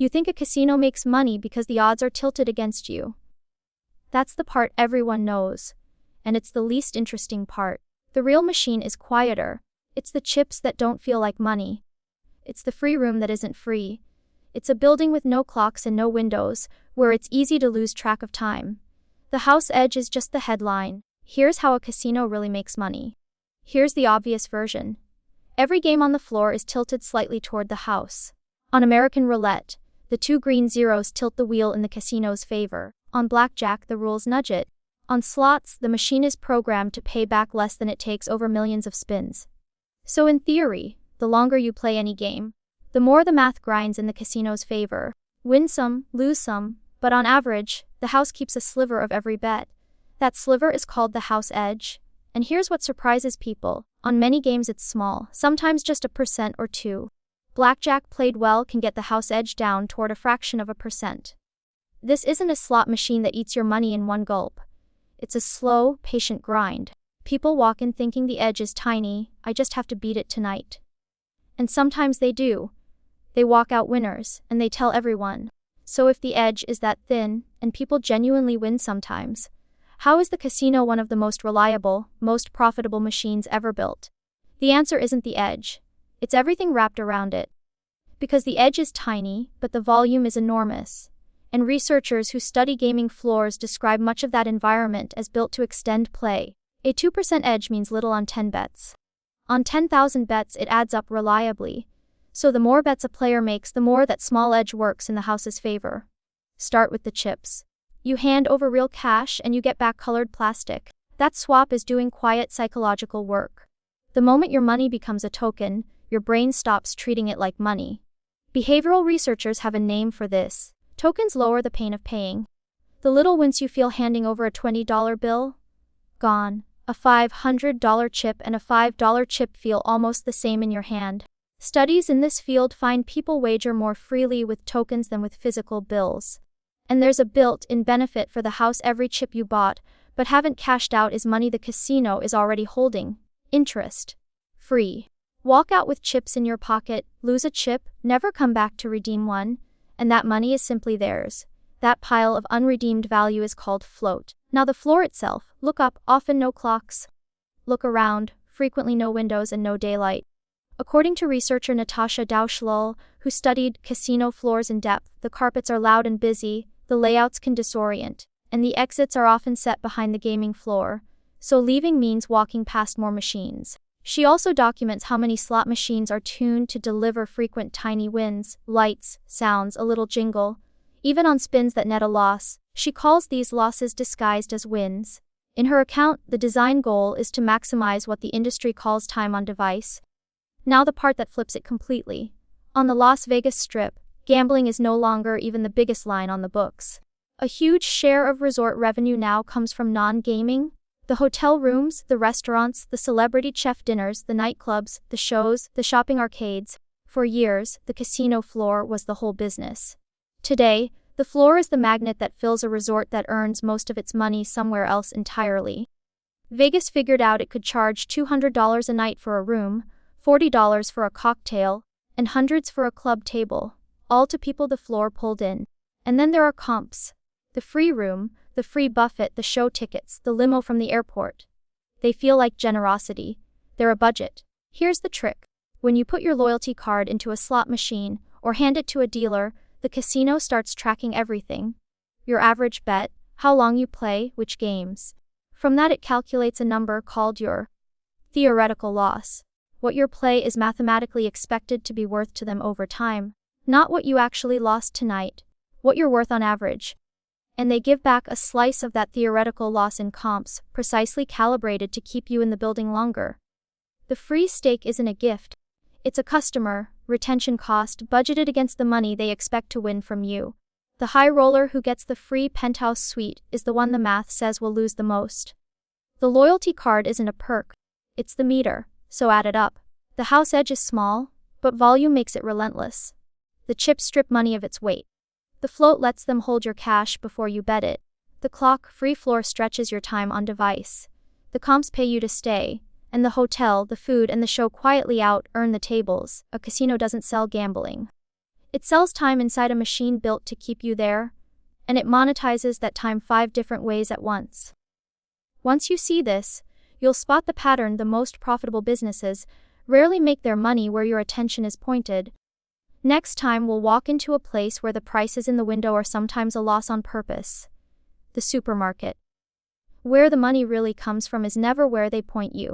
You think a casino makes money because the odds are tilted against you. That's the part everyone knows. And it's the least interesting part. The real machine is quieter. It's the chips that don't feel like money. It's the free room that isn't free. It's a building with no clocks and no windows, where it's easy to lose track of time. The house edge is just the headline. Here's how a casino really makes money. Here's the obvious version. Every game on the floor is tilted slightly toward the house. On American roulette, the 2 green zeros tilt the wheel in the casino's favor. On blackjack, the rules nudge it. On slots, the machine is programmed to pay back less than it takes over millions of spins. So in theory, the longer you play any game, the more the math grinds in the casino's favor. Win some, lose some, but on average, the house keeps a sliver of every bet. That sliver is called the house edge. And here's what surprises people. On many games it's small, sometimes just 1% or 2%. Blackjack played well can get the house edge down toward a fraction of a percent. This isn't a slot machine that eats your money in one gulp. It's a slow, patient grind. People walk in thinking the edge is tiny, I just have to beat it tonight. And sometimes they do. They walk out winners, and they tell everyone. So if the edge is that thin, and people genuinely win sometimes, how is the casino one of the most reliable, most profitable machines ever built? The answer isn't the edge. It's everything wrapped around it. Because the edge is tiny, but the volume is enormous. And researchers who study gaming floors describe much of that environment as built to extend play. A 2% edge means little on 10 bets. On 10,000 bets it adds up reliably. So the more bets a player makes, the more that small edge works in the house's favor. Start with the chips. You hand over real cash and you get back colored plastic. That swap is doing quiet psychological work. The moment your money becomes a token, your brain stops treating it like money. Behavioral researchers have a name for this. Tokens lower the pain of paying. The little wince you feel handing over a $20 bill? Gone. A $500 chip and a $5 chip feel almost the same in your hand. Studies in this field find people wager more freely with tokens than with physical bills. And there's a built-in benefit for the house. Every chip you bought, but haven't cashed out is money the casino is already holding. Interest. Free. Walk out with chips in your pocket, lose a chip, never come back to redeem one, and that money is simply theirs. That pile of unredeemed value is called float. Now the floor itself, look up, often no clocks. Look around, frequently no windows and no daylight. According to researcher Natasha Dauschlull, who studied casino floors in depth, the carpets are loud and busy, the layouts can disorient, and the exits are often set behind the gaming floor, so leaving means walking past more machines. She also documents how many slot machines are tuned to deliver frequent tiny wins, lights, sounds, a little jingle, even on spins that net a loss. She calls these losses disguised as wins. In her account, the design goal is to maximize what the industry calls time on device. Now the part that flips it completely. On the Las Vegas Strip, gambling is no longer even the biggest line on the books. A huge share of resort revenue now comes from non-gaming. The hotel rooms, the restaurants, the celebrity chef dinners, the nightclubs, the shows, the shopping arcades. For years, the casino floor was the whole business. Today, the floor is the magnet that fills a resort that earns most of its money somewhere else entirely. Vegas figured out it could charge $200 a night for a room, $40 for a cocktail, and hundreds for a club table, all to people the floor pulled in. And then there are comps. The free room, the free buffet, the show tickets, the limo from the airport. They feel like generosity. They're a budget. Here's the trick. When you put your loyalty card into a slot machine, or hand it to a dealer, the casino starts tracking everything. Your average bet, how long you play, which games. From that it calculates a number called your theoretical loss. What your play is mathematically expected to be worth to them over time. Not what you actually lost tonight. What you're worth on average. And they give back a slice of that theoretical loss in comps, precisely calibrated to keep you in the building longer. The free stake isn't a gift. It's a customer retention cost budgeted against the money they expect to win from you. The high roller who gets the free penthouse suite is the one the math says will lose the most. The loyalty card isn't a perk. It's the meter, so add it up. The house edge is small, but volume makes it relentless. The chips strip money of its weight. The float lets them hold your cash before you bet it. The clock, free floor stretches your time on device. The comps pay you to stay. And the hotel, the food and the show quietly out earn the tables. A casino doesn't sell gambling. It sells time inside a machine built to keep you there, and it monetizes that time 5 different ways at once. Once you see this, you'll spot the pattern. The most profitable businesses rarely make their money where your attention is pointed. Next time we'll walk into a place where the prices in the window are sometimes a loss on purpose. The supermarket. Where the money really comes from is never where they point you.